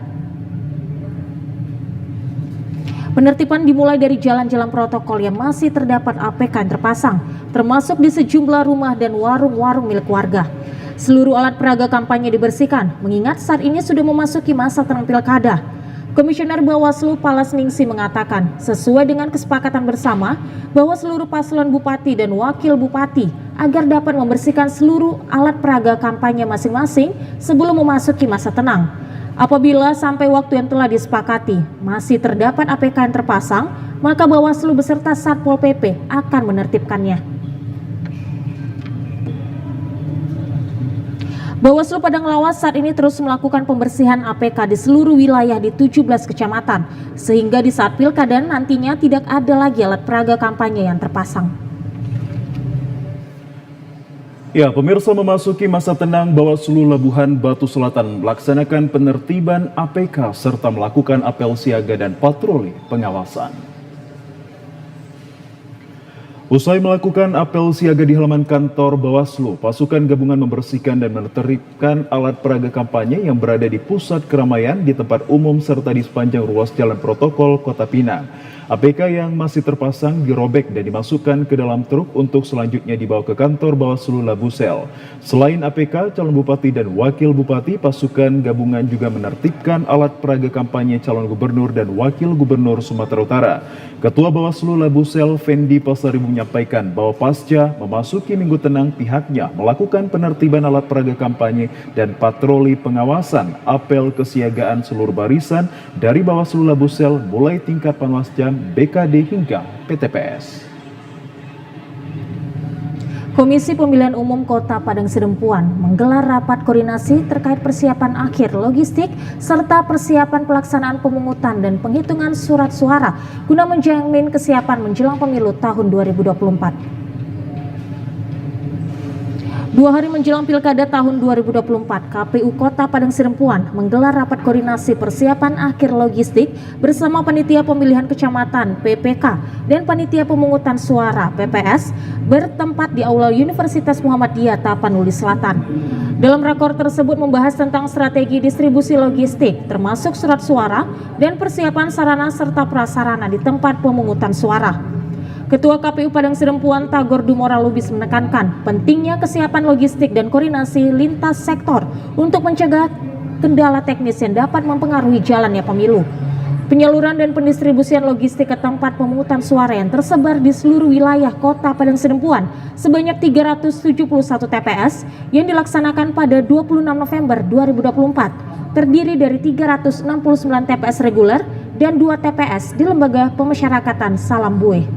Penertiban dimulai dari jalan-jalan protokol yang masih terdapat APK yang terpasang, termasuk di sejumlah rumah dan warung-warung milik warga. Seluruh alat peraga kampanye dibersihkan, mengingat saat ini sudah memasuki masa tenang pilkada. Komisioner Bawaslu Palas Ningsi mengatakan, sesuai dengan kesepakatan bersama bahwa seluruh paslon bupati dan wakil bupati agar dapat membersihkan seluruh alat peraga kampanye masing-masing sebelum memasuki masa tenang. Apabila sampai waktu yang telah disepakati masih terdapat APK yang terpasang, maka Bawaslu beserta Satpol PP akan menertibkannya. Bawaslu Padang Lawas saat ini terus melakukan pembersihan APK di seluruh wilayah di 17 kecamatan, sehingga di saat pilkada nantinya tidak ada lagi alat peraga kampanye yang terpasang. Ya, pemirsa, memasuki masa tenang, Bawaslu Labuhan Batu Selatan melaksanakan penertiban APK serta melakukan apel siaga dan patroli pengawasan. Usai melakukan apel siaga di halaman kantor Bawaslu, pasukan gabungan membersihkan dan menertibkan alat peraga kampanye yang berada di pusat keramaian, di tempat umum, serta di sepanjang ruas jalan protokol Kota Pinang. APK yang masih terpasang dirobek dan dimasukkan ke dalam truk untuk selanjutnya dibawa ke kantor Bawaslu Labusel. Selain APK, calon bupati dan wakil bupati, pasukan gabungan juga menertibkan alat peraga kampanye calon gubernur dan wakil gubernur Sumatera Utara. Ketua Bawaslu Labusel Fendi Pasaribu menyampaikan bahwa pasca memasuki minggu tenang, pihaknya melakukan penertiban alat peraga kampanye dan patroli pengawasan apel kesiagaan seluruh barisan dari Bawaslu Labusel mulai tingkat Panwasjam, BKD hingga PTPS. Komisi Pemilihan Umum Kota Padang Sidempuan menggelar rapat koordinasi terkait persiapan akhir logistik serta persiapan pelaksanaan pemungutan dan penghitungan surat suara guna menjamin kesiapan menjelang pemilu tahun 2024. 2 hari menjelang Pilkada tahun 2024, KPU Kota Padang Sidempuan menggelar rapat koordinasi persiapan akhir logistik bersama Panitia Pemilihan Kecamatan (PPK) dan Panitia Pemungutan Suara (PPS) bertempat di Aula Universitas Muhammadiyah Tapanuli Selatan. Dalam rakor tersebut membahas tentang strategi distribusi logistik termasuk surat suara dan persiapan sarana serta prasarana di tempat pemungutan suara. Ketua KPU Padang Sidempuan Tagor Dumora Lubis menekankan pentingnya kesiapan logistik dan koordinasi lintas sektor untuk mencegah kendala teknis yang dapat mempengaruhi jalannya pemilu. Penyaluran dan pendistribusian logistik ke tempat pemungutan suara yang tersebar di seluruh wilayah Kota Padang Sidempuan sebanyak 371 TPS yang dilaksanakan pada 26 November 2024 terdiri dari 369 TPS reguler dan 2 TPS di Lembaga Pemasyarakatan Salam Bueh.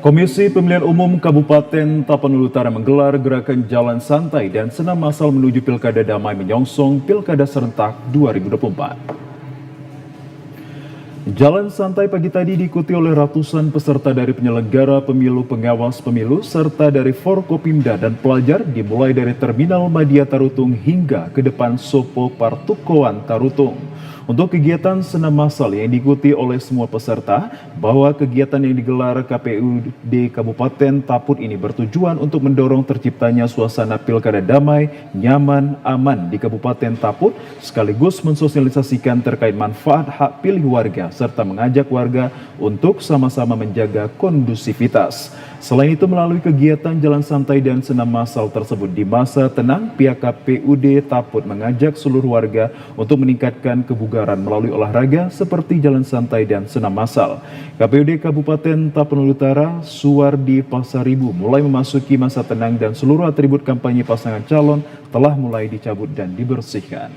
Komisi Pemilihan Umum Kabupaten Tapanuli Utara menggelar gerakan jalan santai dan senam massal menuju Pilkada Damai menyongsong Pilkada Serentak 2024. Jalan santai pagi tadi diikuti oleh ratusan peserta dari penyelenggara pemilu, pengawas pemilu, serta dari Forkopimda dan pelajar dimulai dari Terminal Madia Tarutung hingga ke depan Sopo Partukoan Tarutung. Untuk kegiatan senam massal yang diikuti oleh semua peserta, bahwa kegiatan yang digelar KPUD Kabupaten Taput ini bertujuan untuk mendorong terciptanya suasana pilkada damai, nyaman, aman di Kabupaten Taput, sekaligus mensosialisasikan terkait manfaat hak pilih warga, serta mengajak warga untuk sama-sama menjaga kondusivitas. Selain itu, melalui kegiatan jalan santai dan senam massal tersebut di masa tenang, pihak KPUD Taput mengajak seluruh warga untuk meningkatkan kebugaran melalui olahraga seperti jalan santai dan senam massal. KPUD Kabupaten Tapanuli Utara, Suwardi Pasaribu, mulai memasuki masa tenang dan seluruh atribut kampanye pasangan calon telah mulai dicabut dan dibersihkan.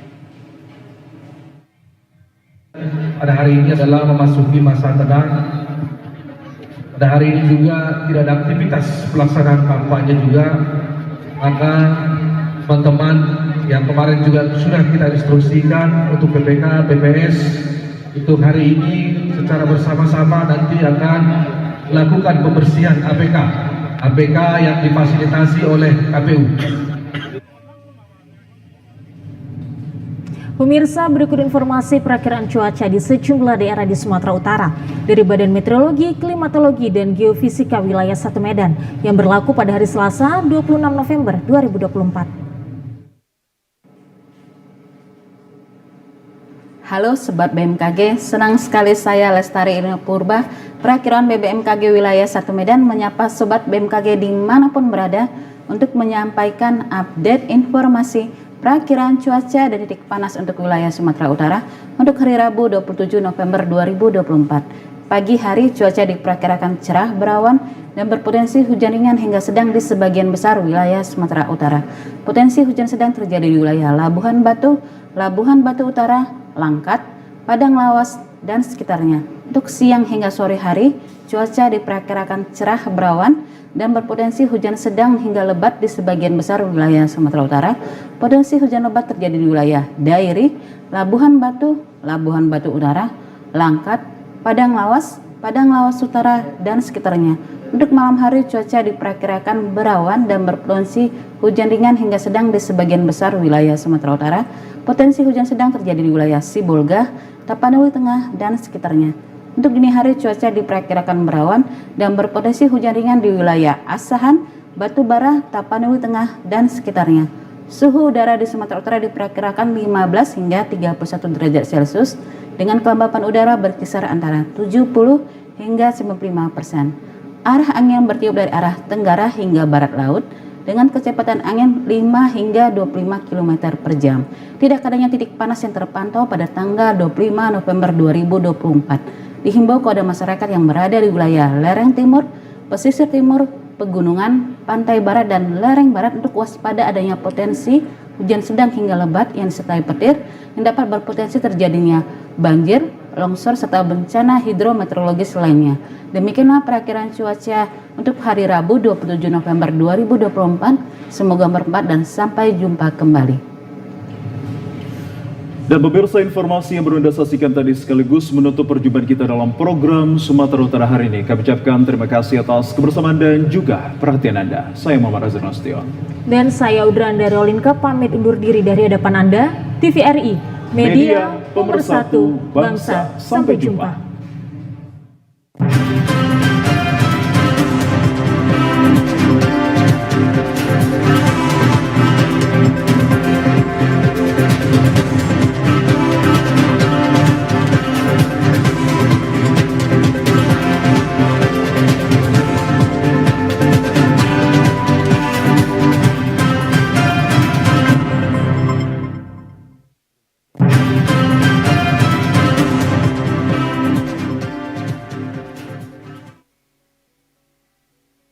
Pada hari ini adalah memasuki masa tenang. Pada hari ini juga tidak ada aktivitas pelaksanaan kampanye juga, maka teman-teman yang kemarin juga sudah kita instruksikan untuk PPK, PPS, itu hari ini secara bersama-sama nanti akan melakukan pembersihan APK yang difasilitasi oleh KPU. Pemirsa, berikut informasi perakiraan cuaca di sejumlah daerah di Sumatera Utara dari Badan Meteorologi, Klimatologi, dan Geofisika Wilayah 1 Medan yang berlaku pada hari Selasa 26 November 2024. Halo Sobat BMKG, senang sekali saya Lestari Irina Purba, perakiraan BMKG Wilayah 1 Medan menyapa Sobat BMKG dimanapun berada untuk menyampaikan update informasi perakiraan cuaca dan titik panas untuk wilayah Sumatera Utara untuk hari Rabu 27 November 2024. Pagi hari cuaca diperkirakan cerah, berawan, dan berpotensi hujan ringan hingga sedang di sebagian besar wilayah Sumatera Utara. Potensi hujan sedang terjadi di wilayah Labuhan Batu Utara, Langkat, Padang Lawas, dan sekitarnya. Untuk siang hingga sore hari, cuaca diperkirakan cerah, berawan, dan berpotensi hujan sedang hingga lebat di sebagian besar wilayah Sumatera Utara. Potensi hujan lebat terjadi di wilayah Dairi, Labuhan Batu Utara, Langkat, Padang Lawas Utara, dan sekitarnya. Untuk malam hari cuaca diperkirakan berawan dan berpotensi hujan ringan hingga sedang di sebagian besar wilayah Sumatera Utara. Potensi hujan sedang terjadi di wilayah Sibolga, Tapanuli Tengah, dan sekitarnya. Untuk dini hari cuaca diperkirakan berawan dan berpotensi hujan ringan di wilayah Asahan, Batubara, Tapanuli Tengah, dan sekitarnya. Suhu udara di Sumatera Utara diperkirakan 15 hingga 31 derajat Celcius dengan kelembapan udara berkisar antara 70 hingga 95%. Arah angin bertiup dari arah tenggara hingga barat laut dengan kecepatan angin 5 hingga 25 km per jam. Tidak adanya titik panas yang terpantau pada tanggal 25 November 2024. Dihimbau kepada masyarakat yang berada di wilayah lereng timur, pesisir timur, pegunungan, pantai barat, dan lereng barat untuk waspada adanya potensi hujan sedang hingga lebat yang disertai petir yang dapat berpotensi terjadinya banjir, longsor, serta bencana hidrometeorologis lainnya. Demikianlah perakiraan cuaca untuk hari Rabu 27 November 2024. Semoga bermanfaat dan sampai jumpa kembali. Dan pemirsa, informasi yang baru Anda saksikan tadi sekaligus menutup perjumpaan kita dalam program Sumatera Utara hari ini. Kami ucapkan terima kasih atas kebersamaan dan juga perhatian Anda. Saya Muhammad Razak Nasution. Dan saya Udra Andari Olinka pamit undur diri dari hadapan Anda. TVRI, Media Pemersatu Bangsa. Sampai jumpa.